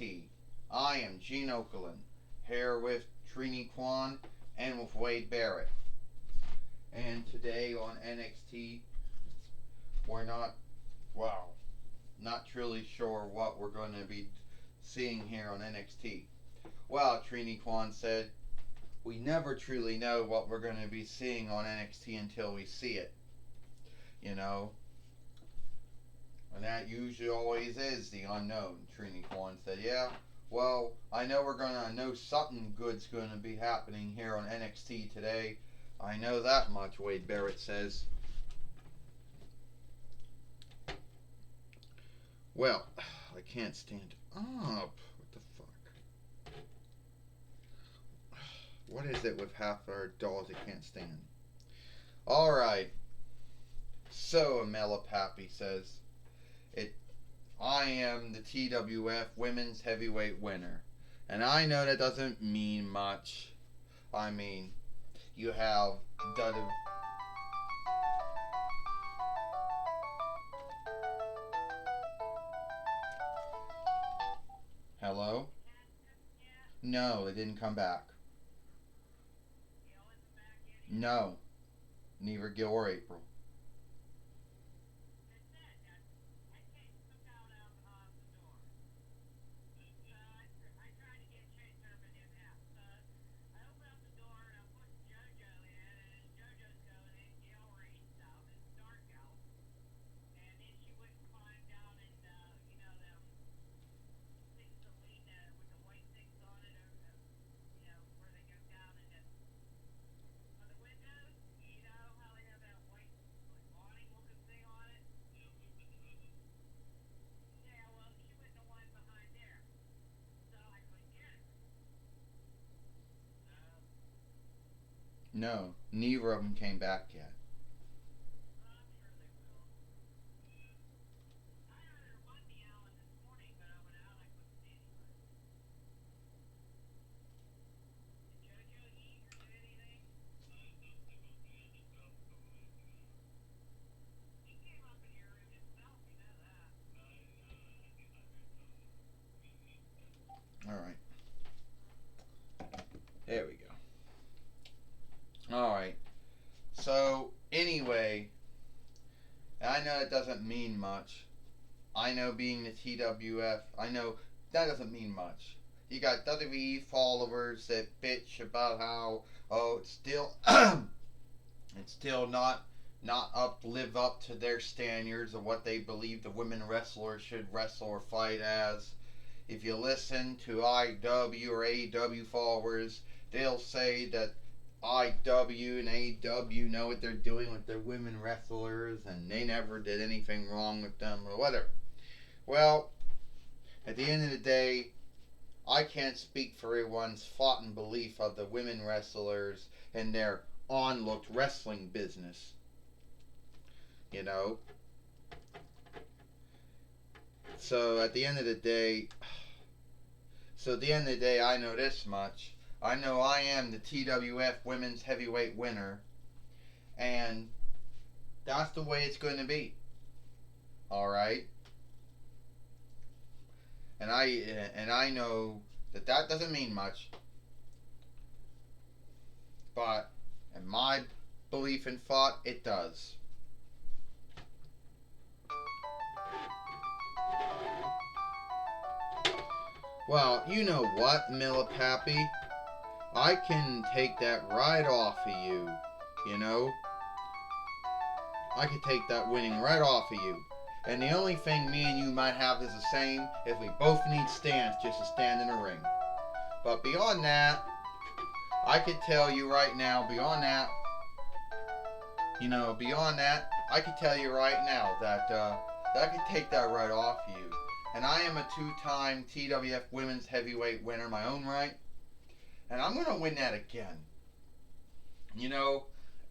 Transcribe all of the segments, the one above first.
NXT. I am Gene Okerlund, here with Trini Kwan and with Wade Barrett. And today on NXT, we're not truly sure what we're going to be seeing here on NXT. Well, Trini Kwan said, we never truly know what we're going to be seeing on NXT until we see it. You know? And that usually always is the unknown, Trini Kwan said. Yeah, well, I know we're going to know something good's going to be happening here on NXT today. I know that much, Wade Barrett says. Well, I can't stand up. What the fuck? What is it with half our dolls that can't stand? Alright. So, Amela Pappy says, I am the TWF Women's Heavyweight winner. And I know that doesn't mean much. I mean, you have Hello? No, it didn't come back. No. Neither Gil or April. No, neither of them came back yet. Alright. There we go. Alright. So, anyway, I know it doesn't mean much. I know being the TWF, I know that doesn't mean much. You got WWE followers that bitch about how, it's still it's still not live up to their standards of what they believe the women wrestlers should wrestle or fight as. If you listen to IW or AEW followers, they'll say that IW and AEW know what they're doing with their women wrestlers and they never did anything wrong with them or whatever. Well, at the end of the day, I can't speak for everyone's thought and belief of the women wrestlers and their onlooked wrestling business. You know? So at the end of the day, I know this much. I know I am the TWF Women's Heavyweight winner, and that's the way it's going to be. All right. And I know that doesn't mean much, but in my belief and thought, it does. Well, you know what, Milla Pappy? I can take that right off of you, you know? I could take that winning right off of you. And the only thing me and you might have is the same is we both need stands just to stand in a ring. But beyond that, I could tell you right now, beyond that, I could tell you right now that I could take that right off you. And I am a two-time TWF Women's Heavyweight winner in my own right. And I'm going to win that again. You know,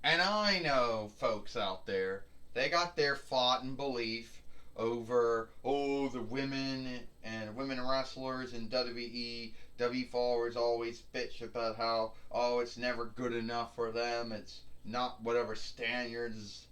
and I know folks out there, they got their thought and belief over, the women and women wrestlers in WWE. W followers always bitch about how, it's never good enough for them. It's not whatever standards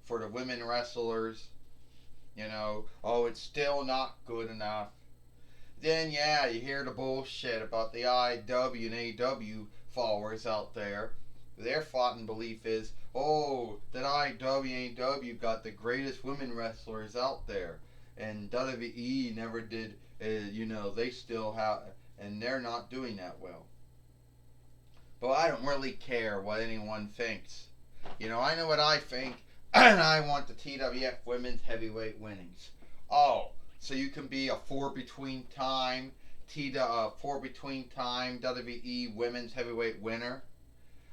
for the women wrestlers. You know, it's still not good enough. then yeah, you hear the bullshit about the IW and AW followers out there. Their thought belief is, oh, that IW and AW got the greatest women wrestlers out there, and WWE never did. They still have, and they're not doing that well. But I don't really care what anyone thinks. I know what I think, and I want the TWF Women's Heavyweight winnings. Oh, so you can be a four between time WWE Women's Heavyweight winner.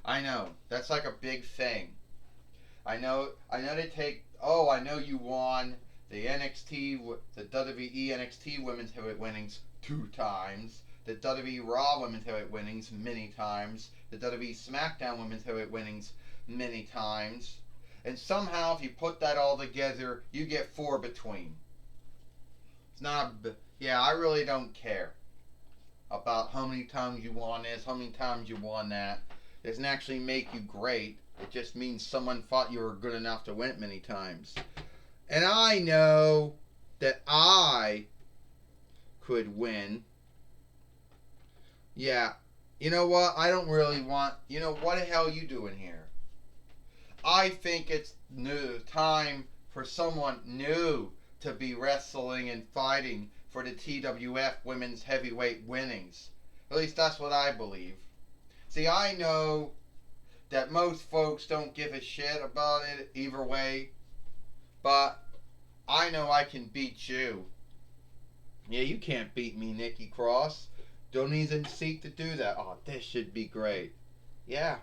I know that's like a big thing. I know they take. Oh, I know you won the WWE NXT Women's Heavyweight winnings 2 times. The WWE Raw Women's Heavyweight winnings many times. The WWE SmackDown Women's Heavyweight winnings many times. And somehow, if you put that all together, you get 4 between. It's not. Yeah, I really don't care about how many times you won this, how many times you won that. It doesn't actually make you great. It just means someone thought you were good enough to win it many times. And I know that I could win. Yeah. You know what? I don't really want... what the hell are you doing here? I think it's time for someone new to be wrestling and fighting for the TWF Women's Heavyweight winnings. At least that's what I believe. See, I know that most folks don't give a shit about it either way, but I know I can beat you. Yeah, you can't beat me, Nikki Cross. Don't even seek to do that. Oh, this should be great. Yeah.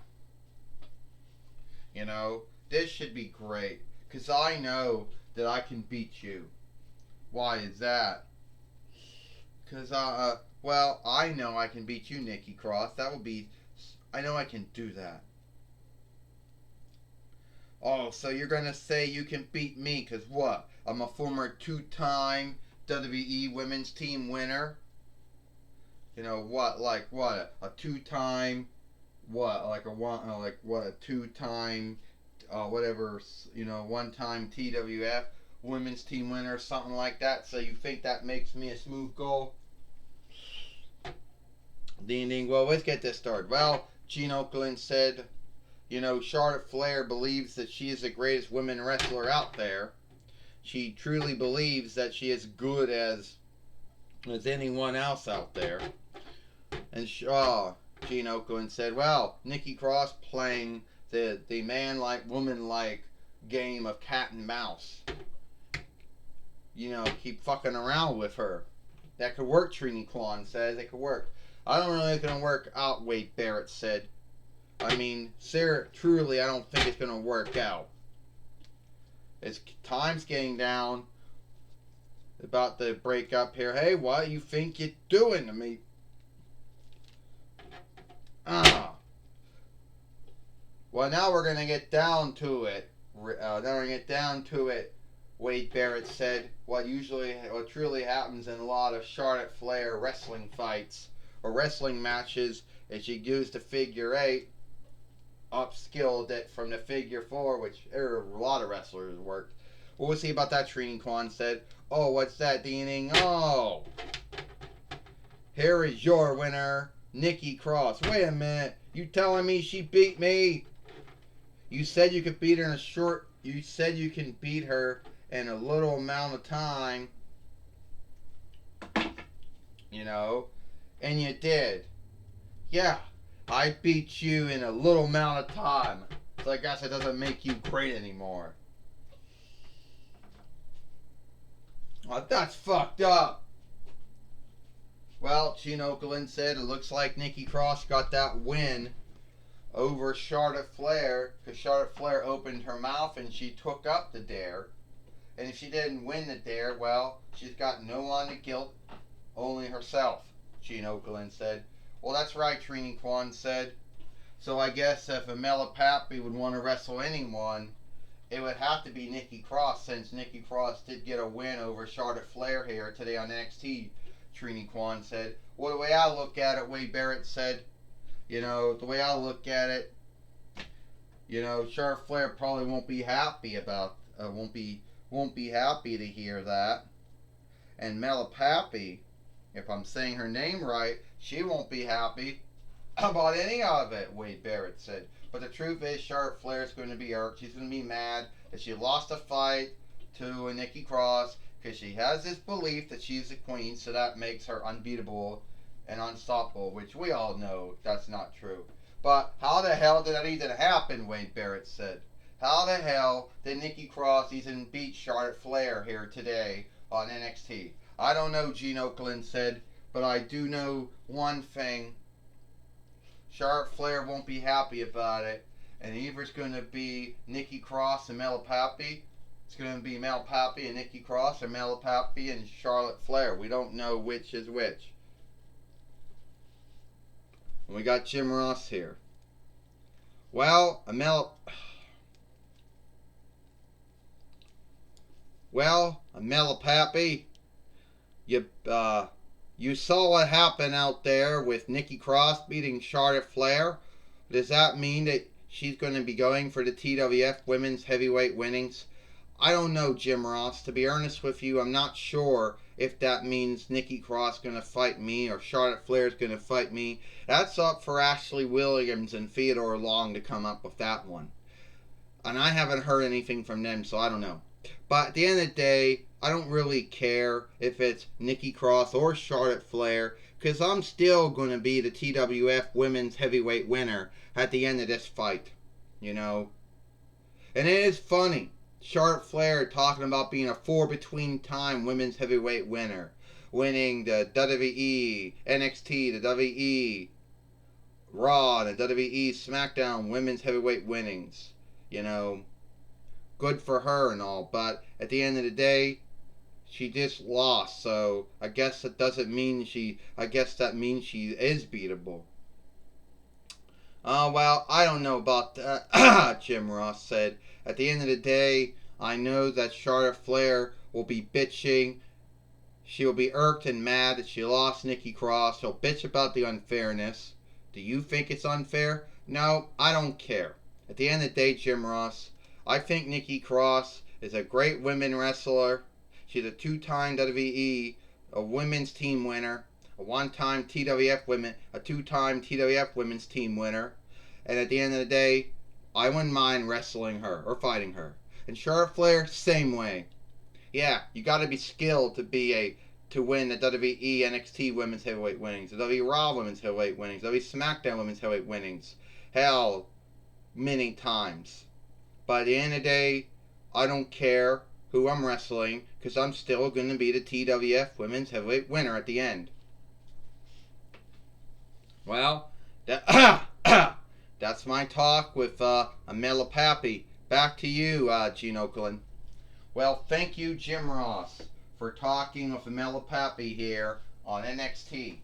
This should be great. Because I know that I can beat you. Why is that? Because, I know I can beat you, Nikki Cross. I know I can do that. Oh, so you're going to say you can beat me because what? I'm a former 2-time WWE Women's Team winner? What? Like what? A 2-time, what? Like a 2-time, whatever, 1-time TWF Women's Team winner, something like that. So you think that makes me a smooth goal? Ding ding. Well, let's get this started. Well, Gene Okerlund said, Charlotte Flair believes that she is the greatest women wrestler out there. She truly believes that she is good as anyone else out there. And Gene Okerlund said, well, Nikki Cross playing the man-like, woman-like game of cat and mouse. Keep fucking around with her. That could work, Trini Kwan says. It could work. I don't really think it's going to work out, Wade Barrett said. I mean, Sarah, truly, I don't think it's going to work out. Time's getting down. About to break up here. Hey, what do you think you're doing to me? Well, now we're going to get down to it. Wade Barrett said, what truly happens in a lot of Charlotte Flair wrestling fights or wrestling matches is she used the figure 8, upskilled it from the figure 4, which a lot of wrestlers worked. What we'll see about that, Trini Kwan said. Oh, what's that, Deaning? Oh, here is your winner, Nikki Cross. Wait a minute, you telling me she beat me? You said you could beat her you said you can beat her in a little amount of time, and you did. Yeah, I beat you in a little amount of time. So I guess it doesn't make you great anymore. Oh, that's fucked up. Well, Gene Okerlund said it looks like Nikki Cross got that win over Charlotte Flair because Charlotte Flair opened her mouth and she took up the dare. And if she didn't win the dare, well, she's got no one to guilt, only herself, Gene Okerlund said. Well, that's right, Trini Kwan said. So I guess if Amela Pappy would want to wrestle anyone, it would have to be Nikki Cross, since Nikki Cross did get a win over Charlotte Flair here today on NXT, Trini Kwan said. Well, the way I look at it, Wade Barrett said, the way I look at it, Charlotte Flair probably won't be happy won't be happy to hear that. And Mela Pappy, If I'm saying her name right, she won't be happy about any of it, Wade Barrett said. But the truth is, Charlotte Flair is going to be irked. She's going to be mad that she lost a fight to Nikki Cross because she has this belief that she's the queen, so that makes her unbeatable and unstoppable, which we all know that's not true. But how the hell did that even happen, Wade Barrett said. How the hell did Nikki Cross even beat Charlotte Flair here today on NXT? I don't know, Gene Okerlund said, but I do know one thing. Charlotte Flair won't be happy about it, and either it's going to be Nikki Cross and Mel Pappy. It's going to be Mel Pappy and Nikki Cross, or Mel Pappy and Charlotte Flair. We don't know which is which. And we got Jim Ross here. Well, Mel Pappy, you saw what happened out there with Nikki Cross beating Charlotte Flair. Does that mean that she's going to be going for the TWF Women's Heavyweight winnings? I don't know, Jim Ross. To be honest with you, I'm not sure if that means Nikki Cross is going to fight me or Charlotte Flair is going to fight me. That's up for Ashley Williams and Theodore Long to come up with that one. And I haven't heard anything from them, so I don't know. But at the end of the day, I don't really care if it's Nikki Cross or Charlotte Flair, because I'm still going to be the TWF Women's Heavyweight winner at the end of this fight, you know. And it is funny, Charlotte Flair talking about being a four-between-time Women's Heavyweight winner, winning the WWE, NXT, the WWE, Raw, and the WWE SmackDown Women's Heavyweight winnings, you know. Good for her and all, but at the end of the day, she just lost, so I guess that doesn't mean that means she is beatable. Well, I don't know about that, Jim Ross said. At the end of the day, I know that Charlotte Flair will be bitching. She will be irked and mad that she lost Nikki Cross. She'll bitch about the unfairness. Do you think it's unfair? No, I don't care. At the end of the day, Jim Ross, I think Nikki Cross is a great women wrestler. She's a two-time WWE, a women's team winner, a two-time TWF women's team winner. And at the end of the day, I wouldn't mind wrestling her or fighting her. And Charlotte Flair, same way. Yeah, you got to be skilled to win the WWE NXT Women's Heavyweight winnings, the WWE Raw Women's Heavyweight winnings, the WWE SmackDown Women's Heavyweight winnings. Hell, many times. But at the end of the day, I don't care who I'm wrestling, because I'm still going to be the TWF Women's Heavyweight winner at the end. Well, that's my talk with Mel Pappy. Back to you, Gene Okerlund. Well, thank you, Jim Ross, for talking with Mel Pappy here on NXT.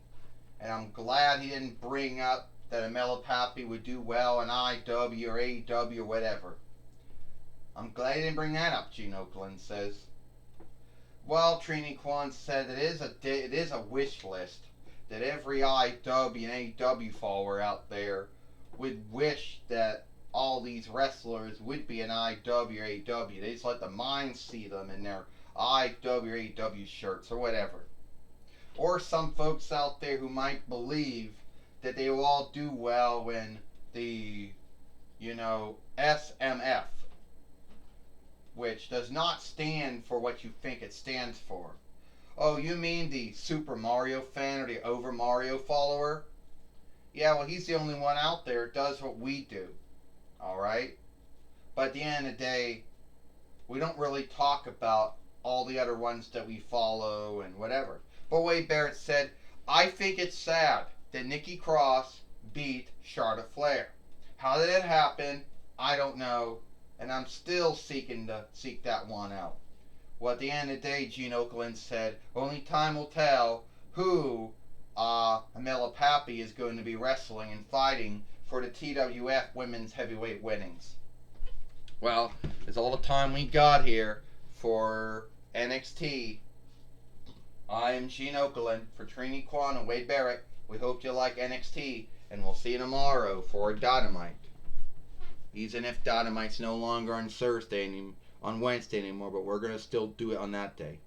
And I'm glad he didn't bring up that Mel Pappy would do well in IW or AEW or whatever. I'm glad he didn't bring that up, Gene Okerlund says. Well, Trini Kwan said it is a wish list that every IW and AEW follower out there would wish that all these wrestlers would be in IW or AEW. They just let the mind see them in their IW or AEW shirts or whatever. Or some folks out there who might believe that they will all do well in the, SMF, which does not stand for what you think it stands for. Oh, you mean the Super Mario fan or the Over Mario follower? Yeah, well, he's the only one out there that does what we do. Alright? But at the end of the day, we don't really talk about all the other ones that we follow and whatever. But Wade Barrett said, I think it's sad that Nikki Cross beat Charlotte Flair. How did it happen? I don't know. And I'm still seek that one out. Well, at the end of the day, Gene Okerlund said, only time will tell who Mel Pappy is going to be wrestling and fighting for the TWF Women's Heavyweight winnings. Well, that's all the time we got here for NXT. I am Gene Okerlund for Trini Kwan and Wade Barrett. We hope you like NXT, and we'll see you tomorrow for Dynamite. Even if Dynamite's no longer on Wednesday anymore, but we're going to still do it on that day.